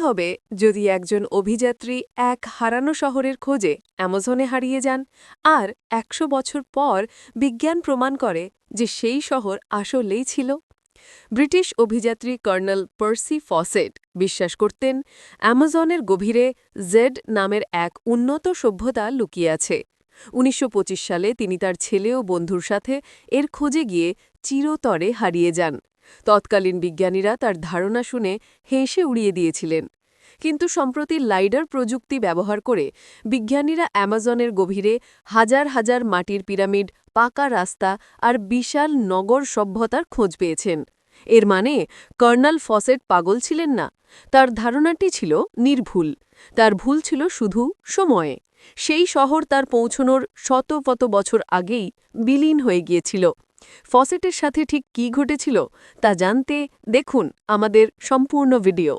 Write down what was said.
হবে যদি একজন অভিযাত্রী এক হারানো শহরের খোঁজে অ্যামাজনে হারিয়ে যান আর ১০০ বছর পর বিজ্ঞান প্রমাণ করে যে সেই শহর আসলেই ছিল? ব্রিটিশ অভিযাত্রী কর্নেল পার্সি ফসেট বিশ্বাস করতেন অ্যামাজনের গভীরে জেড নামের এক উন্নত সভ্যতা লুকিয়ে আছে। ১৯২৫ সালে তিনি তার ছেলে ও বন্ধুর সাথে এর খোঁজে গিয়ে চিরতরে হারিয়ে যান। তৎকালীন বিজ্ঞানীরা তার ধারণা শুনে হেসে উড়িয়ে দিয়েছিলেন। কিন্তু সম্প্রতি লাইডার প্রযুক্তি ব্যবহার করে বিজ্ঞানীরা অ্যামাজনের গভীরে হাজার হাজার মাটির পিরামিড, পাকা রাস্তা আর বিশাল নগর সভ্যতার খোঁজ পেয়েছেন। এর মানে কর্নেল ফসেট পাগল ছিলেন না, তার ধারণাটি ছিল নির্ভুল। তার ভুল ছিল শুধু সময়ে। সেই শহর তার পৌঁছনোর শত বছর আগেই বিলীন হয়ে গিয়েছিল। ফসেটের সাথে ঠিক কী ঘটেছিল তা জানতে দেখুন আমাদের সম্পূর্ণ ভিডিও।